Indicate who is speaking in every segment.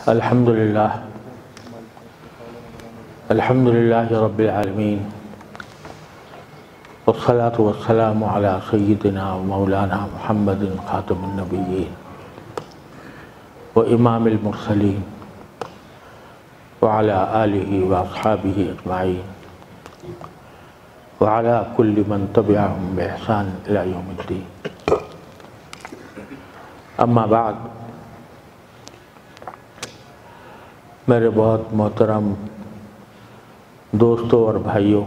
Speaker 1: الحمدللہ رب العالمین والصلاة والسلام علی سیدنا و مولانا محمد خاتم النبیین و امام المرسلین وعلی آلہ و اصحابہ اجمعین وعلی کل من تبعہم بإحسان الی یوم الدین. اما بعد، میرے بہت محترم دوستوں اور بھائیوں،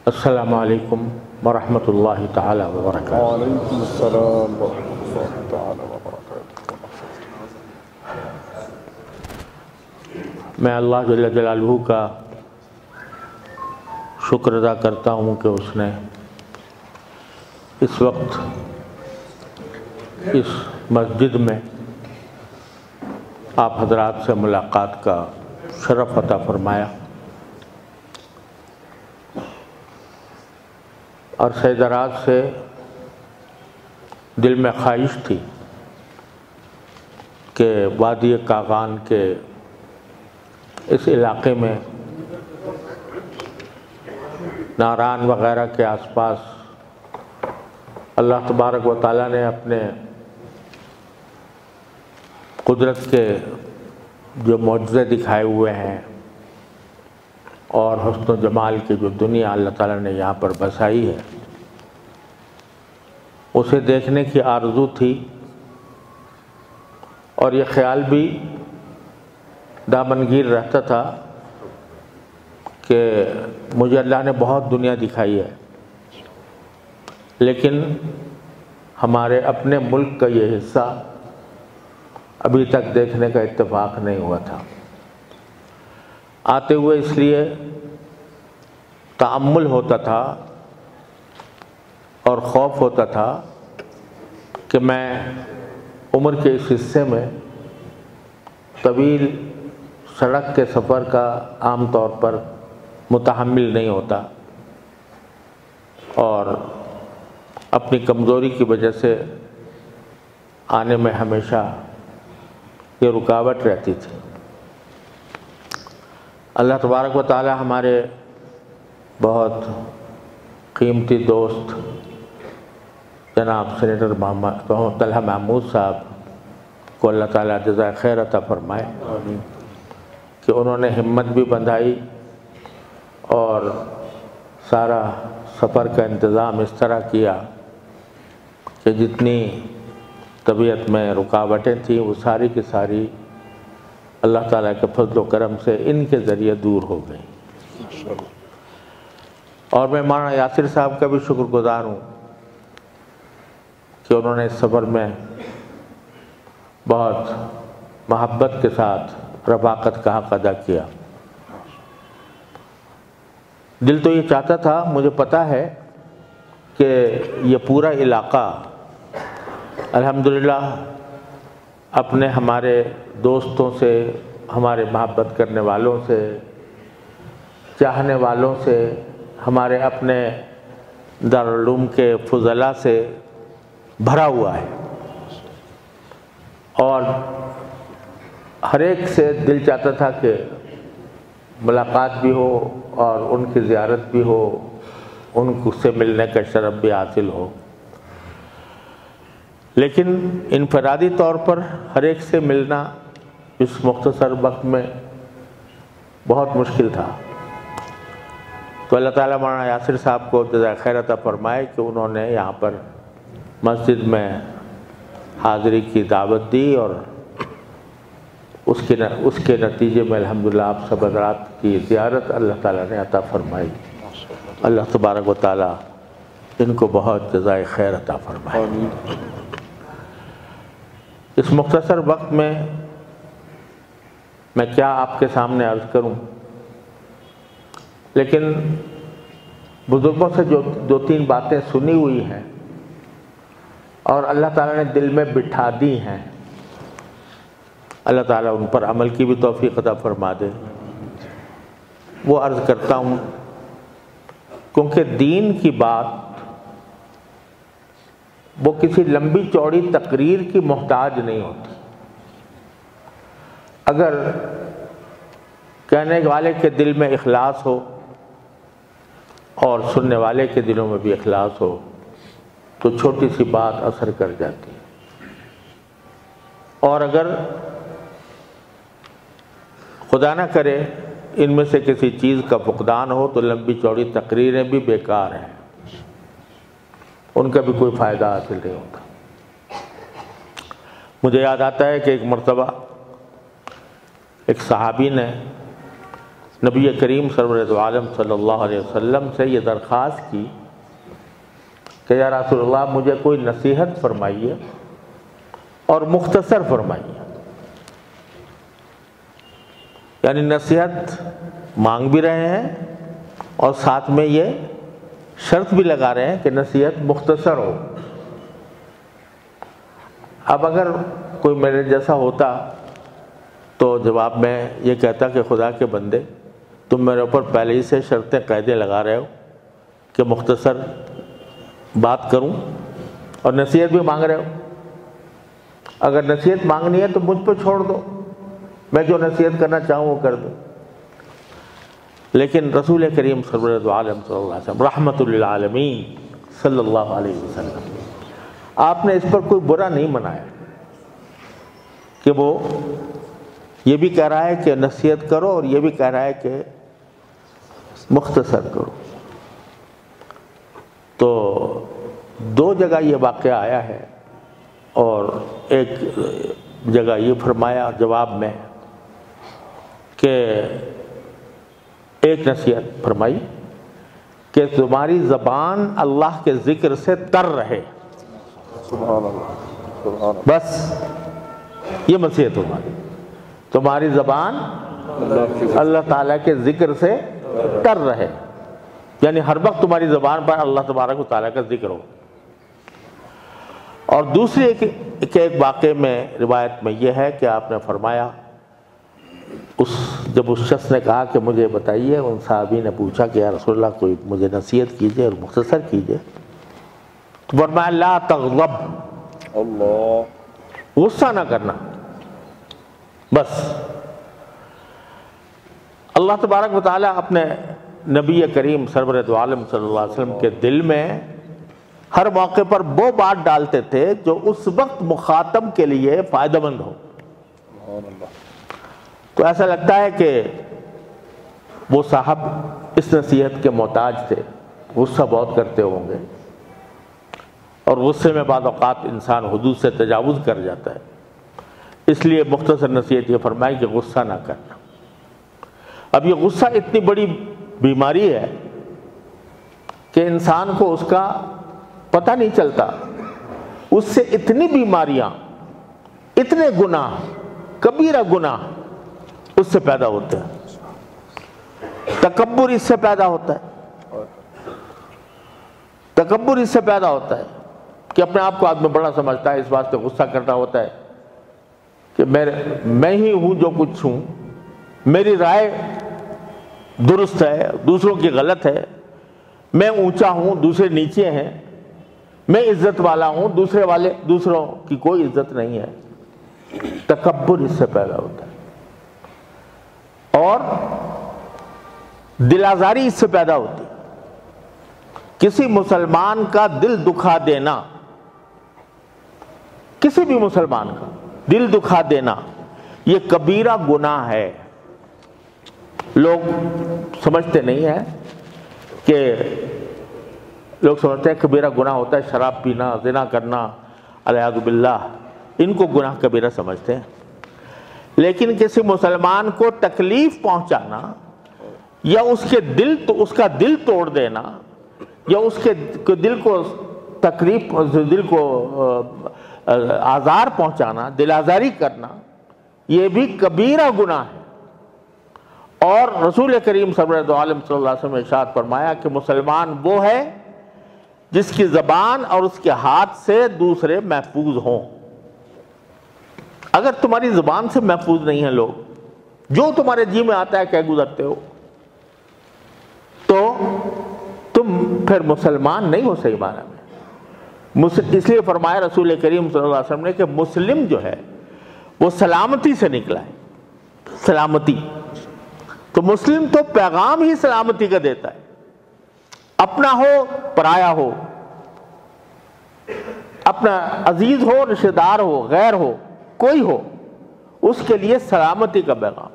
Speaker 1: السلام علیکم ورحمۃ اللہ تعالی وبرکاتہ.
Speaker 2: وعلیکم السلام ورحمۃ اللہ تعالی وبرکاتہ.
Speaker 1: میں اللہ جل جلالہ کا شکر ادا کرتا ہوں کہ اس نے اس وقت اس مسجد میں آپ حضرات سے ملاقات کا شرف عطا فرمایا، اور سے دراز سے دل میں خواہش تھی کہ وادی کاغان کے اس علاقے میں ناران وغیرہ کے آس پاس اللہ تبارک و تعالیٰ نے اپنے قدرت کے جو معجزے دکھائے ہوئے ہیں اور حسن و جمال کی جو دنیا اللہ تعالیٰ نے یہاں پر بسائی ہے، اسے دیکھنے کی آرزو تھی، اور یہ خیال بھی دامنگیر رہتا تھا کہ مجھے اللہ نے بہت دنیا دکھائی ہے، لیکن ہمارے اپنے ملک کا یہ حصہ ابھی تک دیکھنے کا اتفاق نہیں ہوا تھا. آتے ہوئے اس لیے تأمل ہوتا تھا اور خوف ہوتا تھا کہ میں عمر کے اس حصے میں طویل سڑک کے سفر کا عام طور پر متحمل نہیں ہوتا، اور اپنی کمزوری کی وجہ سے آنے میں ہمیشہ یہ رکاوٹ رہتی تھی. اللہ تبارک و تعالی ہمارے بہت قیمتی دوست جناب سینیٹر طلحہ محمود صاحب کو اللہ تعالیٰ جزائے خیر عطا فرمائے کہ انہوں نے ہمت بھی بندھائی اور سارا سفر کا انتظام اس طرح کیا کہ جتنی طبیعت میں رکاوٹیں تھیں وہ ساری کی ساری اللہ تعالیٰ کے فضل و کرم سے ان کے ذریعے دور ہو گئیں. اور میں مولانا یاسر صاحب کا بھی شکر گزار ہوں کہ انہوں نے اس سفر میں بہت محبت کے ساتھ رفاقت کا حق ادا کیا. دل تو یہ چاہتا تھا، مجھے پتہ ہے کہ یہ پورا علاقہ الحمدللہ اپنے ہمارے دوستوں سے، ہمارے محبت کرنے والوں سے، چاہنے والوں سے، ہمارے اپنے دارالعلوم کے فضلاء سے بھرا ہوا ہے، اور ہر ایک سے دل چاہتا تھا کہ ملاقات بھی ہو اور ان کی زیارت بھی ہو، ان سے ملنے کا شرف بھی حاصل ہو. لیکن انفرادی طور پر ہر ایک سے ملنا اس مختصر وقت میں بہت مشکل تھا. تو اللہ تعالیٰ مولانا یاسر صاحب کو جزائے خیر عطا فرمائے کہ انہوں نے یہاں پر مسجد میں حاضری کی دعوت دی، اور اس کے نتیجے میں الحمدللہ آپ سب حضرات کی زیارت اللہ تعالیٰ نے عطا فرمائی. اللہ تبارک و تعالیٰ ان کو بہت جزائے خیر عطا فرمائے. اس مختصر وقت میں کیا آپ کے سامنے عرض کروں، لیکن بزرگوں سے جو دو تین باتیں سنی ہوئی ہیں اور اللہ تعالیٰ نے دل میں بٹھا دی ہیں، اللہ تعالیٰ ان پر عمل کی بھی توفیق عطا فرما دے، وہ عرض کرتا ہوں. کیونکہ دین کی بات وہ کسی لمبی چوڑی تقریر کی محتاج نہیں ہوتی. اگر کہنے والے کے دل میں اخلاص ہو اور سننے والے کے دلوں میں بھی اخلاص ہو تو چھوٹی سی بات اثر کر جاتی ہے، اور اگر خدا نہ کرے ان میں سے کسی چیز کا فقدان ہو تو لمبی چوڑی تقریریں بھی بیکار ہیں، ان کا بھی کوئی فائدہ حاصل نہیں ہوتا۔ مجھے یاد آتا ہے کہ ایک مرتبہ ایک صحابی نے نبی کریم سرور دو عالم صلی اللہ علیہ وسلم سے یہ درخواست کی کہ یا رسول اللہ مجھے کوئی نصیحت فرمائیے اور مختصر فرمائیے، یعنی نصیحت مانگ بھی رہے ہیں اور ساتھ میں یہ شرط بھی لگا رہے ہیں کہ نصیحت مختصر ہو۔ اب اگر کوئی میرے جیسا ہوتا تو جواب میں یہ کہتا کہ خدا کے بندے تم میرے اوپر پہلے ہی سے شرطیں قاعدے لگا رہے ہو کہ مختصر بات کروں اور نصیحت بھی مانگ رہے ہو، اگر نصیحت مانگنی ہے تو مجھ پہ چھوڑ دو، میں جو نصیحت کرنا چاہوں وہ کر دوں۔ لیکن رسول کریم سرور دو عالم صلی اللہ علیہ وسلم رحمت للعالمین صلی اللہ علیہ وسلم، آپ نے اس پر کوئی برا نہیں منایا کہ وہ یہ بھی کہہ رہا ہے کہ نصیحت کرو اور یہ بھی کہہ رہا ہے کہ مختصر کرو۔ تو دو جگہ یہ واقعہ آیا ہے، اور ایک جگہ یہ فرمایا جواب میں کہ ایک نصیحت فرمائی کہ تمہاری زبان اللہ کے ذکر سے تر رہے،
Speaker 2: سبحان اللہ، سبحان
Speaker 1: بس یہ نصیحت تمہاری زبان اللہ تعالیٰ کے ذکر سے تر رہے، یعنی ہر وقت تمہاری زبان پر اللہ تبارک و تعالیٰ کا ذکر ہو۔ اور دوسری ایک واقعے میں روایت میں یہ ہے کہ آپ نے فرمایا جب اس شخص نے کہا کہ مجھے بتائیے، ان صحابی نے پوچھا کہ یا رسول اللہ کوئی مجھے نصیحت کیجئے اور مختصر کیجئے، تو فرمایا لا تغضب،
Speaker 2: اللہ،
Speaker 1: غصہ نہ کرنا، بس۔ اللہ تبارک و تعالیٰ اپنے نبی کریم سرور دو عالم صلی اللہ علیہ وسلم کے دل میں ہر موقع پر وہ بات ڈالتے تھے جو اس وقت مخاطب کے لیے فائدہ مند ہو۔ تو ایسا لگتا ہے کہ وہ صاحب اس نصیحت کے محتاج تھے، غصہ بہت کرتے ہوں گے، اور غصے میں بعض اوقات انسان حدود سے تجاوز کر جاتا ہے، اس لیے مختصر نصیحت یہ فرمائی کہ غصہ نہ کرنا۔ اب یہ غصہ اتنی بڑی بیماری ہے کہ انسان کو اس کا پتہ نہیں چلتا، اس سے اتنی بیماریاں، اتنے گناہ، کبیرہ گناہ اس سے پیدا ہوتے ہیں۔ تکبر اس سے پیدا ہوتا ہے، تکبر اس سے پیدا ہوتا ہے کہ اپنے آپ کو آدمی بڑا سمجھتا ہے، اس بات سے غصہ کرنا ہوتا ہے کہ میں ہی ہوں جو کچھ ہوں، میری رائے درست ہے، دوسروں کی غلط ہے، میں اونچا ہوں دوسرے نیچے ہیں، میں عزت والا ہوں دوسروں کی کوئی عزت نہیں ہے۔ تکبر اس سے پیدا ہوتا ہے، اور دل آزاری اس سے پیدا ہوتی ہے۔ کسی مسلمان کا دل دکھا دینا، کسی بھی مسلمان کا دل دکھا دینا یہ کبیرہ گناہ ہے۔ لوگ سمجھتے نہیں ہیں کہ لوگ سمجھتے ہیں کبیرہ گناہ ہوتا ہے شراب پینا، زنا کرنا، والعیاذ باللہ، ان کو گناہ کبیرہ سمجھتے ہیں۔ لیکن کسی مسلمان کو تکلیف پہنچانا یا اس کا دل توڑ دینا یا اس کے دل کو دل کو آزار پہنچانا، دل آزاری کرنا، یہ بھی کبیرہ گناہ ہے۔ اور رسول کریم صلی اللہ علیہ وسلم نے ارشاد فرمایا کہ مسلمان وہ ہے جس کی زبان اور اس کے ہاتھ سے دوسرے محفوظ ہوں۔ اگر تمہاری زبان سے محفوظ نہیں ہیں لوگ، جو تمہارے جی میں آتا ہے کہہ گزرتے ہو، تو تم پھر مسلمان نہیں ہو صحیح معنی میں۔ اس لیے فرمایا رسول کریم صلی اللہ علیہ وسلم نے کہ مسلم جو ہے وہ سلامتی سے نکلا ہے، سلامتی. تو مسلم تو پیغام ہی سلامتی کا دیتا ہے. اپنا ہو پرایا ہو، اپنا عزیز ہو رشتہ دار ہو غیر ہو کوئی ہو، اس کے لیے سلامتی کا پیغام.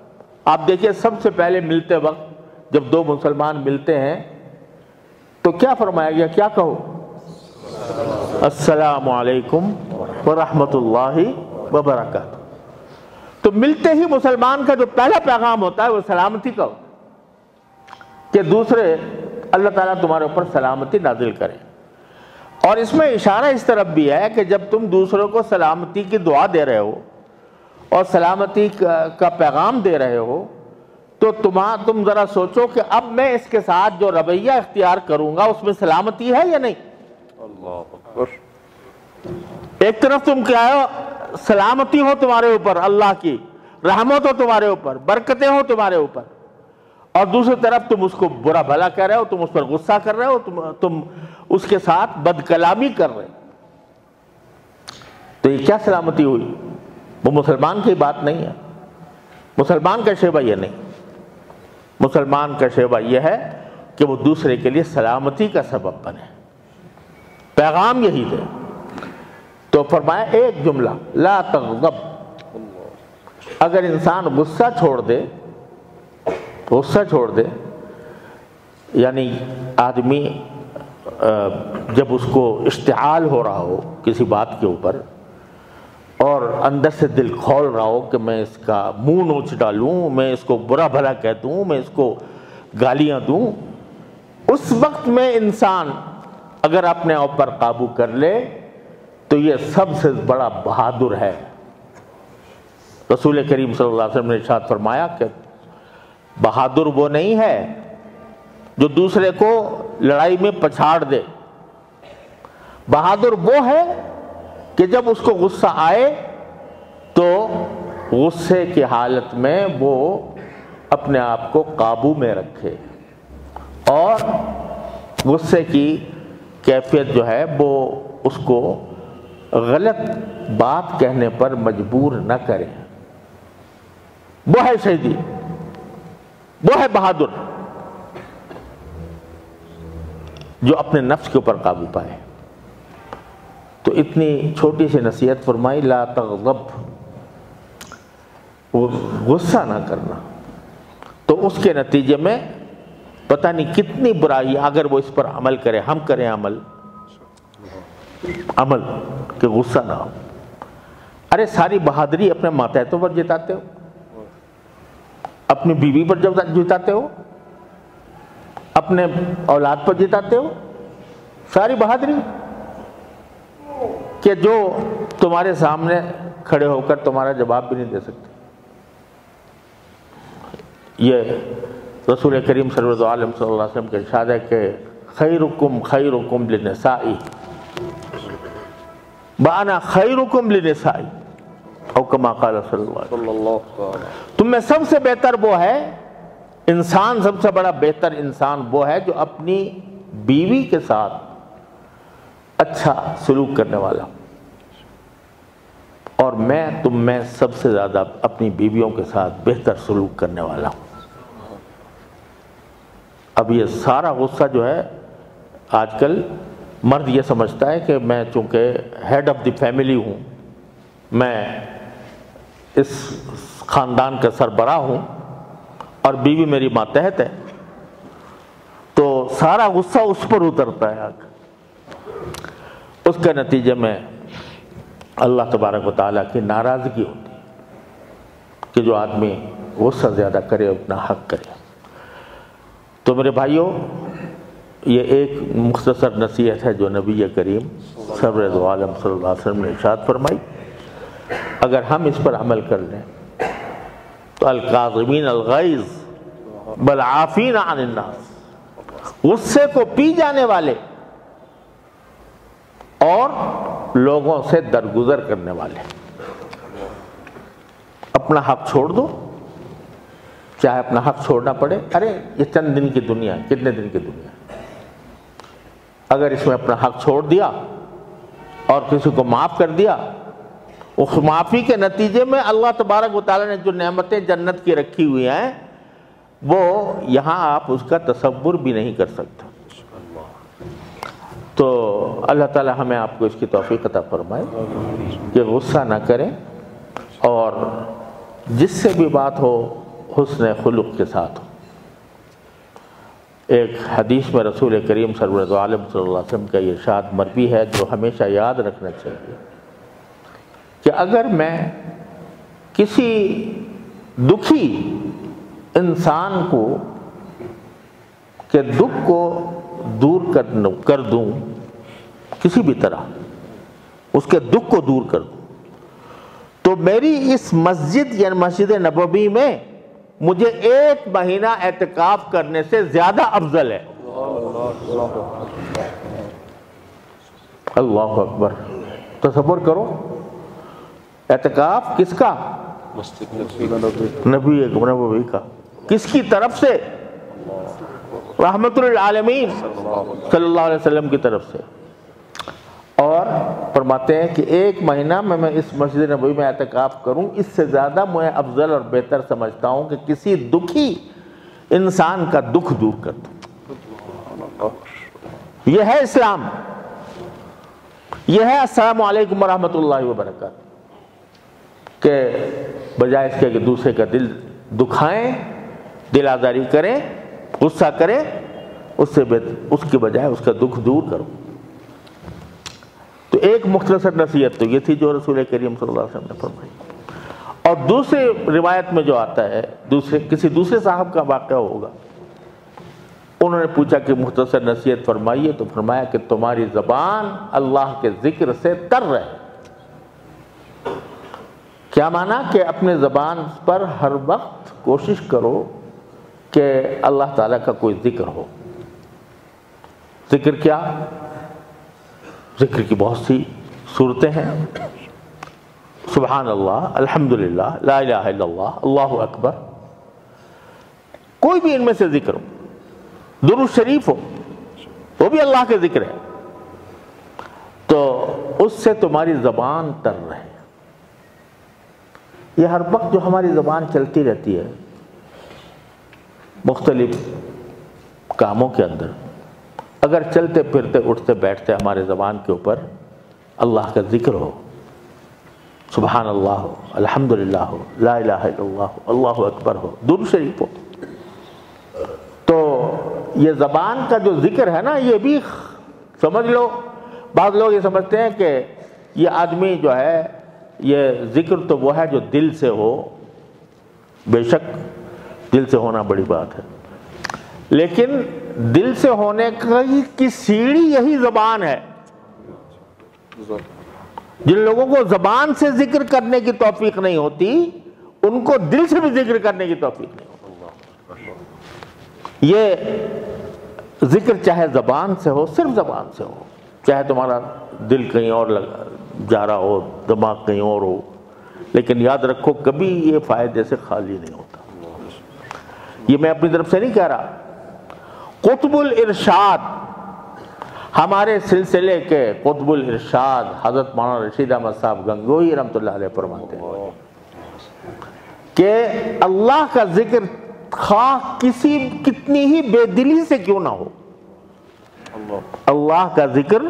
Speaker 1: آپ دیکھیے سب سے پہلے ملتے وقت جب دو مسلمان ملتے ہیں تو کیا فرمایا گیا؟ کیا کہو؟ السلام علیکم ورحمۃ اللہ وبرکاتہ. تو ملتے ہی مسلمان کا جو پہلا پیغام ہوتا ہے وہ سلامتی کا ہوتا ہے کہ دوسرے اللہ تعالیٰ تمہارے اوپر سلامتی نازل کرے. اور اس میں اشارہ اس طرف بھی ہے کہ جب تم دوسروں کو سلامتی کی دعا دے رہے ہو اور سلامتی کا پیغام دے رہے ہو تو تم ذرا سوچو کہ اب میں اس کے ساتھ جو رویہ اختیار کروں گا اس میں سلامتی ہے یا نہیں.
Speaker 2: اللہ اکبر.
Speaker 1: ایک طرف تم کیا ہو، سلامتی ہو تمہارے اوپر، اللہ کی رحمت ہو تمہارے اوپر، برکتیں ہو تمہارے اوپر، اور دوسری طرف تم اس کو برا بھلا کہہ رہے ہو، تم اس پر غصہ کر رہے ہو، تم اس کے ساتھ بد کلامی کر رہے ہو. تو یہ کیا سلامتی ہوئی؟ وہ مسلمان کی بات نہیں ہے. مسلمان کا شیوہ یہ نہیں. مسلمان کا شیوہ یہ ہے کہ وہ دوسرے کے لیے سلامتی کا سبب بنے، پیغام یہی دے. تو فرمایا ایک جملہ، لا تغضب. اگر انسان غصہ چھوڑ دے، یعنی آدمی جب اس کو اشتعال ہو رہا ہو کسی بات کے اوپر اور اندر سے دل کھول رہا ہو کہ میں اس کا منہ نوچ ڈالوں، میں اس کو برا بھلا کہہ دوں، میں اس کو گالیاں دوں، اس وقت میں انسان اگر اپنے آپ پر قابو کر لے تو یہ سب سے بڑا بہادر ہے. رسول کریم صلی اللہ علیہ وسلم نے ارشاد فرمایا کہ بہادر وہ نہیں ہے جو دوسرے کو لڑائی میں پچھاڑ دے. بہادر وہ ہے کہ جب اس کو غصہ آئے تو غصے کی حالت میں وہ اپنے آپ کو قابو میں رکھے اور غصے کی کیفیت جو ہے وہ اس کو غلط بات کہنے پر مجبور نہ کرے. وہ ہے شہیدی، وہ ہے بہادر جو اپنے نفس کے اوپر قابو پائے. تو اتنی چھوٹی سی نصیحت فرمائی، لا تغضب، وہ غصہ نہ کرنا. تو اس کے نتیجے میں پتہ نہیں کتنی برائی اگر وہ اس پر عمل کرے، ہم کریں عمل کہ غصہ نہ ہو. ارے ساری بہادری اپنے ماتحتوں پر جتاتے ہو، اپنی بیوی پر جب جتاتے ہو، اپنے اولاد پر جتاتے ہو، ساری بہادری کہ جو تمہارے سامنے کھڑے ہو کر تمہارا جواب بھی نہیں دے سکتے. یہ رسول کریم صلی اللہ علیہ وسلم کے ارشاد ہے کہ خیرکم للنساء وانا خیرکم للنساء او کما قال صلی اللہ علیہ وسلم. تم میں سب سے بہتر وہ ہے انسان، سب سے بڑا بہتر انسان وہ ہے جو اپنی بیوی کے ساتھ اچھا سلوک کرنے والا، اور میں تم میں سب سے زیادہ اپنی بیویوں کے ساتھ بہتر سلوک کرنے والا ہوں. اب یہ سارا غصہ جو ہے آج کل مرد یہ سمجھتا ہے کہ میں چونکہ ہیڈ آف دی فیملی ہوں، میں اس خاندان کا سربراہ ہوں اور بیوی میری ماتحت ہے، تو سارا غصہ اس پر اترتا ہے. اس کے نتیجے میں اللہ تبارک و تعالیٰ کی ناراضگی ہوتی ہے کہ جو آدمی غصہ زیادہ کرے اپنا حق کرے. تو میرے بھائیوں، یہ ایک مختصر نصیحت ہے جو نبی کریم سرور دو عالم صلی اللہ علیہ وسلم نے ارشاد فرمائی. اگر ہم اس پر عمل کر لیں تو الکاظمین الغیظ والعافین عن الناس، غصے کو پی جانے والے اور لوگوں سے درگزر کرنے والے. اپنا حق چھوڑ دو، چاہے اپنا حق چھوڑنا پڑے. ارے یہ چند دن کی دنیا ہے، کتنے دن کی دنیا ہے. اگر اس میں اپنا حق چھوڑ دیا اور کسی کو معاف کر دیا، اس معافی کے نتیجے میں اللہ تبارک و تعالیٰ نے جو نعمتیں جنت کی رکھی ہوئی ہیں وہ یہاں آپ اس کا تصور بھی نہیں کر سکتے. تو اللہ تعالیٰ ہمیں آپ کو اس کی توفیق عطا فرمائے کہ غصہ نہ کریں اور جس سے بھی بات ہو حسن خلق کے ساتھ ہو. ایک حدیث میں رسول کریم سرور عالم صلی اللہ علیہ وسلم کا یہ ارشاد مروی ہے جو ہمیشہ یاد رکھنا چاہیے کہ اگر میں کسی دکھی انسان کو کے دکھ کو دور کر دوں کسی بھی طرح اس کے دکھ کو دور کر دوں تو میری اس مسجد یعنی مسجد نبوی میں مجھے 1 مہینہ اعتکاف کرنے سے زیادہ افضل ہے. اللہ اکبر. تصور کرو اعتکاف کس کا؟ نبوی کا. کس کی طرف سے؟ رحمت للعالمین صلی اللہ علیہ وسلم کی طرف سے. اور فرماتے ہیں کہ 1 مہینہ میں اس مسجد نبوی میں اعتکاف کروں اس سے زیادہ میں افضل اور بہتر سمجھتا ہوں کہ کسی دکھی انسان کا دکھ دور کر دوں. یہ ہے اسلام. یہ ہے السلام علیکم ورحمۃ اللہ وبرکاتہ. کہ بجائے اس کے کہ دوسرے کا دل دکھائیں دل آزاری کریں غصہ کریں اس کے بجائے اس کا دکھ دور کرو. تو ایک مختصر نصیحت تو یہ تھی جو رسول کریم صلی اللہ علیہ وسلم نے فرمائی. اور دوسرے روایت میں جو آتا ہے کسی دوسرے صاحب کا واقعہ ہوگا انہوں نے پوچھا کہ مختصر نصیحت فرمائیے تو فرمایا کہ تمہاری زبان اللہ کے ذکر سے تر رہے. کیا مانا کہ اپنے زبان پر ہر وقت کوشش کرو کہ اللہ تعالیٰ کا کوئی ذکر ہو. ذکر کیا؟ ذکر کی بہت سی صورتیں ہیں. سبحان اللہ الحمدللہ لا الہ الا اللہ اللہ اکبر. کوئی بھی ان میں سے ذکر ہو. درود شریف ہو وہ بھی اللہ کے ذکر ہے تو اس سے تمہاری زبان تر رہے. یہ ہر وقت جو ہماری زبان چلتی رہتی ہے مختلف کاموں کے اندر اگر چلتے پھرتے اٹھتے بیٹھتے ہمارے زبان کے اوپر اللہ کا ذکر ہو سبحان اللہ ہو الحمدللہ ہو لا الہ الا اللہ ہو اللہ اکبر ہو درود شریف ہو تو یہ زبان کا جو ذکر ہے نا یہ بھی سمجھ لو. بعض لوگ یہ سمجھتے ہیں کہ یہ آدمی جو ہے یہ ذکر تو وہ ہے جو دل سے ہو. بے شک دل سے ہونا بڑی بات ہے لیکن دل سے ہونے کی سیڑھی یہی زبان ہے. جن لوگوں کو زبان سے ذکر کرنے کی توفیق نہیں ہوتی ان کو دل سے بھی ذکر کرنے کی توفیق نہیں ہوتی. یہ ذکر چاہے زبان سے ہو صرف زبان سے ہو چاہے تمہارا دل کہیں اور جا رہا ہو دماغ کہیں اور ہو لیکن یاد رکھو کبھی یہ فائدے سے خالی نہیں ہوتا. یہ میں اپنی طرف سے نہیں کہہ رہا. قطب الارشاد ہمارے سلسلے کے قطب الارشاد حضرت مولانا رشید احمد صاحب گنگوہی رحمۃ اللہ علیہ فرماتے ہیں کہ اللہ کا ذکر خواہ کتنی ہی بے دلی سے کیوں نہ ہو اللہ کا ذکر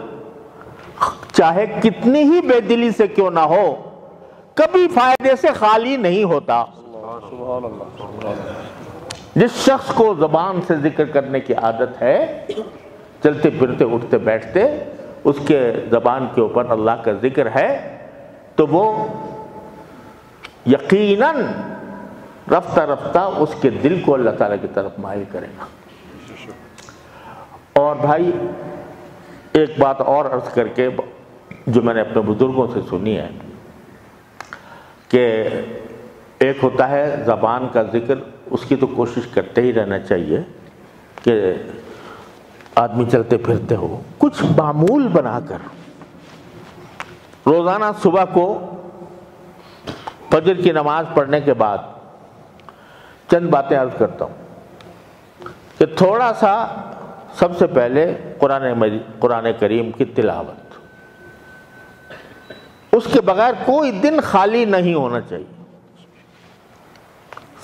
Speaker 1: چاہے کتنی ہی بے دلی سے کیوں نہ ہو کبھی فائدے سے خالی نہیں ہوتا. جس شخص کو زبان سے ذکر کرنے کی عادت ہے چلتے پھرتے اٹھتے بیٹھتے اس کے زبان کے اوپر اللہ کا ذکر ہے تو وہ یقیناً رفتہ رفتہ اس کے دل کو اللہ تعالیٰ کی طرف مائل کرے گا. اور بھائی ایک بات اور عرض کر کے جو میں نے اپنے بزرگوں سے سنی ہے کہ ایک ہوتا ہے زبان کا ذکر اس کی تو کوشش کرتے ہی رہنا چاہیے کہ آدمی چلتے پھرتے ہو کچھ معمول بنا کر روزانہ صبح کو فجر کی نماز پڑھنے کے بعد چند باتیں عرض کرتا ہوں کہ تھوڑا سا سب سے پہلے قرآن کریم کی تلاوت اس کے بغیر کوئی دن خالی نہیں ہونا چاہیے۔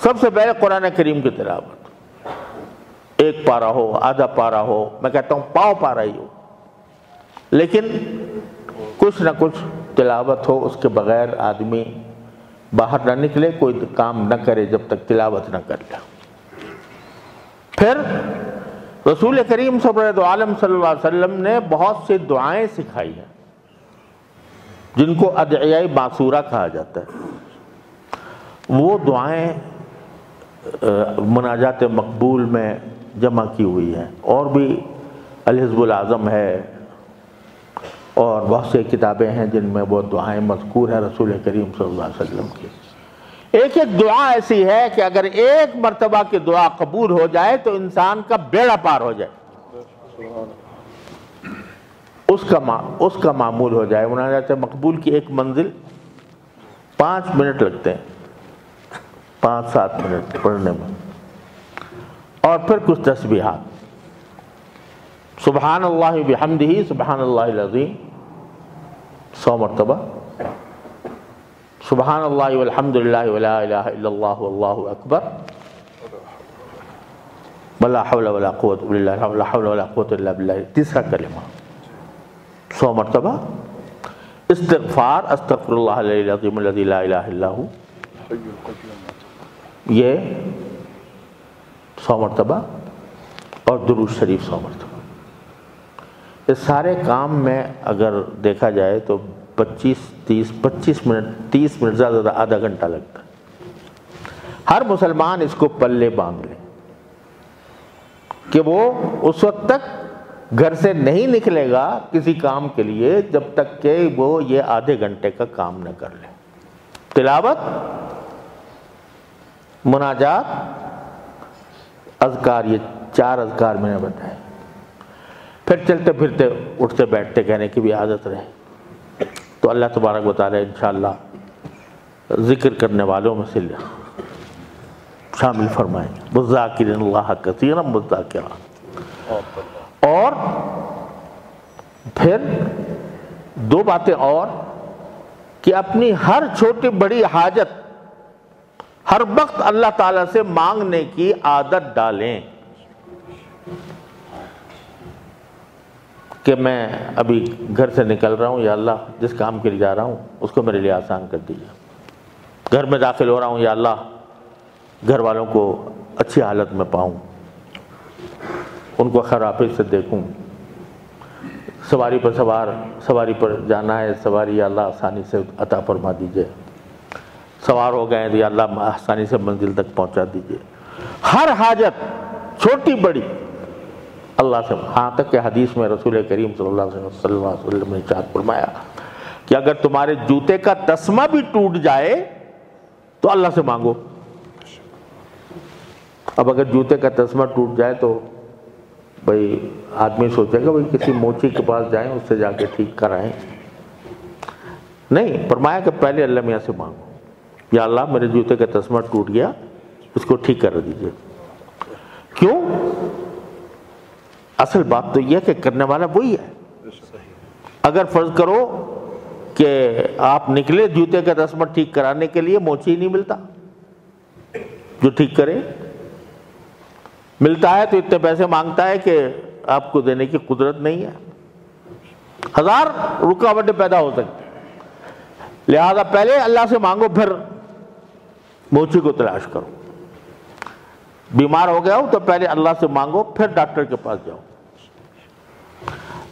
Speaker 1: سب سے پہلے قرآن کریم کی تلاوت، ایک پارہ ہو، آدھا پارہ ہو، میں کہتا ہوں پاؤ پارہ ہی ہو، لیکن کچھ نہ کچھ تلاوت ہو، اس کے بغیر آدمی باہر نہ نکلے، کوئی کام نہ کرے جب تک تلاوت نہ کر لے۔ پھر رسول کریم صلی اللہ علیہ وسلم نے بہت سی دعائیں سکھائی ہیں جن کو ادعیہ معصورہ کہا جاتا ہے۔ وہ دعائیں مناجات مقبول میں جمع کی ہوئی ہیں، اور بھی الحزب الاعظم ہے اور بہت سے کتابیں ہیں جن میں وہ دعائیں مذکور ہیں رسول کریم صلی اللہ علیہ وسلم کی۔ ایک ایک دعا ایسی ہے کہ اگر ایک مرتبہ کی دعا قبول ہو جائے تو انسان کا بیڑا پار ہو جائے، اس کا معمول ہو جائے۔ مناجات مقبول کی ایک منزل 5 منٹ لگتے ہیں، 5-7 منٹ پڑھنے میں، اور پھر کچھ تسبیحات، سبحان اللہ بحمدہ، سبحان اللہ العظیم 100 مرتبہ، سبحان اللہ والحمدللہ ولا الہ الا اللہ واللہ اکبر، ولا حول ولا قوت الا باللہ، ولا حول ولا قوت الا باللہ، تیسرا کلمہ 100 مرتبہ، استغفار، استغفر اللہ العلی العظیم الذی لا الہ الا ہو، یہ 100 مرتبہ، اور درود شریف 100 مرتبہ۔ اس سارے کام میں اگر دیکھا جائے تو 25 منٹ زیادہ زیادہ آدھا گھنٹہ لگتا ہے۔ ہر مسلمان اس کو پلے باندھ لے کہ وہ اس وقت تک گھر سے نہیں نکلے گا کسی کام کے لیے جب تک کہ وہ یہ آدھے گھنٹے کا کام نہ کر لے۔ تلاوت، مناجات، اذکار، یہ 4 اذکار میں نے بتائے۔ پھر چلتے پھرتے اٹھتے بیٹھتے کہنے کی بھی عادت رہے تو اللہ تبارک و تعالی انشاءاللہ ذکر کرنے والوں میں سے شامل فرمائیں گے، والذاکرین اللہ کثیرا والذاکرات۔ اور پھر 2 باتیں اور، کہ اپنی ہر چھوٹی بڑی حاجت ہر وقت اللہ تعالیٰ سے مانگنے کی عادت ڈالیں، کہ میں ابھی گھر سے نکل رہا ہوں، یا اللہ جس کام کے لیے جا رہا ہوں اس کو میرے لیے آسان کر دیجیے، گھر میں داخل ہو رہا ہوں، یا اللہ گھر والوں کو اچھی حالت میں پاؤں، ان کو خیر عافیت سے دیکھوں، سواری پر جانا ہے، سواری یا اللہ آسانی سے عطا فرما دیجیے، سوار ہو گئے تو یا اللہ آسانی سے منزل تک پہنچا دیجیے۔ ہر حاجت چھوٹی بڑی اللہ سے، ہاں تک کہ حدیث میں رسول کریم صلی اللہ علیہ وسلم نے ارشاد فرمایا کہ اگر تمہارے جوتے کا تسمہ بھی ٹوٹ جائے تو اللہ سے مانگو۔ اب اگر جوتے کا تسمہ ٹوٹ جائے تو بھئی آدمی سوچے گا بھئی کسی موچی کے پاس جائیں، اس سے جا کے ٹھیک کرائیں، نہیں، فرمایا کہ پہلے اللہ میاں سے مانگو، یا اللہ میرے جوتے کا تسمہ ٹوٹ گیا، اس کو ٹھیک کر دیجیے۔ کیوں؟ اصل بات تو یہ کہ کرنے والا وہی ہے۔ اگر فرض کرو کہ آپ نکلے جوتے کا تسمہ ٹھیک کرانے کے لیے، موچی نہیں ملتا جو ٹھیک کرے، ملتا ہے تو اتنے پیسے مانگتا ہے کہ آپ کو دینے کی قدرت نہیں ہے، 1000 رکاوٹیں پیدا ہو سکتی، لہذا پہلے اللہ سے مانگو، پھر موچی کو تلاش کرو۔ بیمار ہو گیا ہو تو پہلے اللہ سے مانگو، پھر ڈاکٹر کے پاس جاؤ۔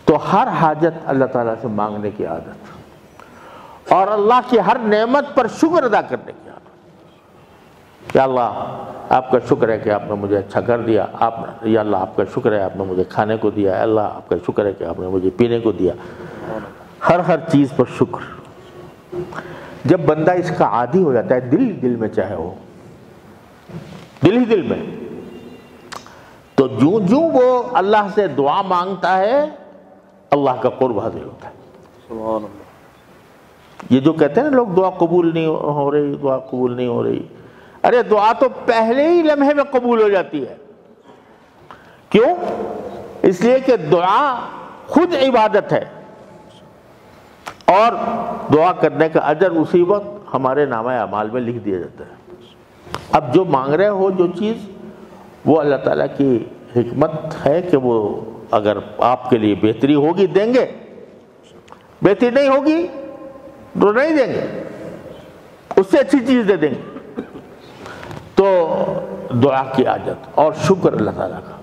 Speaker 1: تو ہر حاجت اللہ تعالیٰ سے مانگنے کی عادت، اور اللہ کی ہر نعمت پر شکر ادا کرنے کی عادت۔ یا اللہ آپ کا شکر ہے کہ آپ نے مجھے اچھا کر دیا، یا اللہ آپ کا شکر ہے آپ نے مجھے کھانے کو دیا، اللہ آپ کا شکر ہے کہ آپ نے مجھے پینے کو دیا۔ ہر چیز پر شکر۔ جب بندہ اس کا عادی ہو جاتا ہے، دل میں چاہے ہو، دل میں، تو جو وہ اللہ سے دعا مانگتا ہے اللہ کا قرب حاصل ہوتا ہے۔
Speaker 2: سبحان اللہ۔
Speaker 1: یہ جو کہتے ہیں نا لوگ دعا قبول نہیں ہو رہی، دعا قبول نہیں ہو رہی، ارے دعا تو پہلے ہی لمحے میں قبول ہو جاتی ہے۔ کیوں؟ اس لیے کہ دعا خود عبادت ہے۔ اور دعا کرنے کا اجر اسی وقت ہمارے نامہ اعمال میں لکھ دیا جاتا ہے۔ اب جو مانگ رہے ہو جو چیز، وہ اللہ تعالیٰ کی حکمت ہے کہ وہ اگر آپ کے لیے بہتری ہوگی دیں گے، بہتری نہیں ہوگی تو نہیں دیں گے، اس سے اچھی چیز دے دیں گے۔ تو دعا کی عادت اور شکر اللہ تعالیٰ کا۔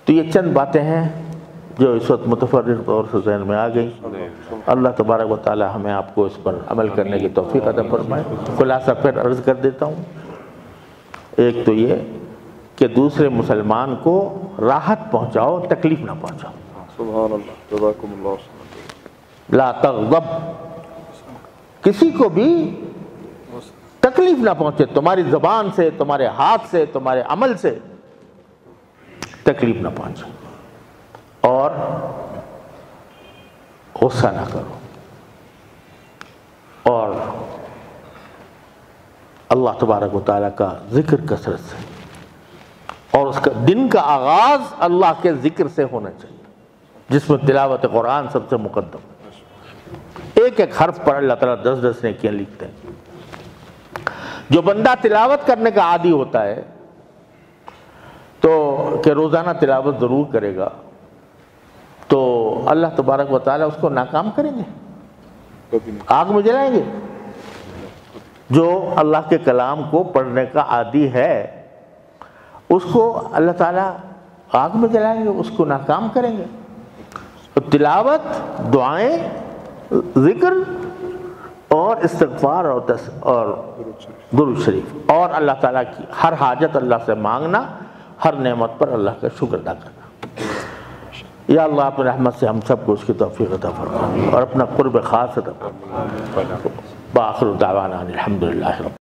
Speaker 1: تو یہ چند باتیں ہیں جو اس وقت متفرق طور سے ذہن میں آ گئی۔ اللہ تبارک و تعالی ہمیں آپ کو اس پر عمل کرنے کی توفیق عطا فرمائے۔ خلاصہ پھر عرض کر دیتا ہوں، ایک تو یہ کہ دوسرے مسلمان کو راحت پہنچاؤ، تکلیف نہ پہنچاؤ۔
Speaker 2: سبحان اللہ، جزاکم اللہ۔
Speaker 1: لا تغضب، کسی کو بھی تکلیف نہ پہنچے، تمہاری زبان سے، تمہارے ہاتھ سے، تمہارے عمل سے تکلیف نہ پہنچے، اور غصہ نہ کرو، اور اللہ تبارک و تعالیٰ کا ذکر کثرت سے، اور اس کا دن کا آغاز اللہ کے ذکر سے ہونا چاہیے، جس میں تلاوت قرآن سب سے مقدم۔ ایک ایک حرف پر اللہ تعالیٰ 10 نیکیاں لکھتے ہیں۔ جو بندہ تلاوت کرنے کا عادی ہوتا ہے تو کہ روزانہ تلاوت ضرور کرے گا، تو اللہ تبارک و تعالیٰ اس کو ناکام کریں گے، آگ میں جلائیں گے۔ جو اللہ کے کلام کو پڑھنے کا عادی ہے اس کو اللہ تعالیٰ آگ میں جلائیں گے، اس کو ناکام کریں گے۔ تو تلاوت، دعائیں، ذکر اور استغفار اور درود شریف، اور اللہ تعالیٰ کی ہر حاجت اللہ سے مانگنا، ہر نعمت پر اللہ کا شکر ادا کرنا۔ یا اللہ اپنے رحمت سے ہم سب کو اس کی توفیق عطا فرما اور اپنا قرب خاص عطا فرما۔ بآخر دعوانا الحمدللہ رب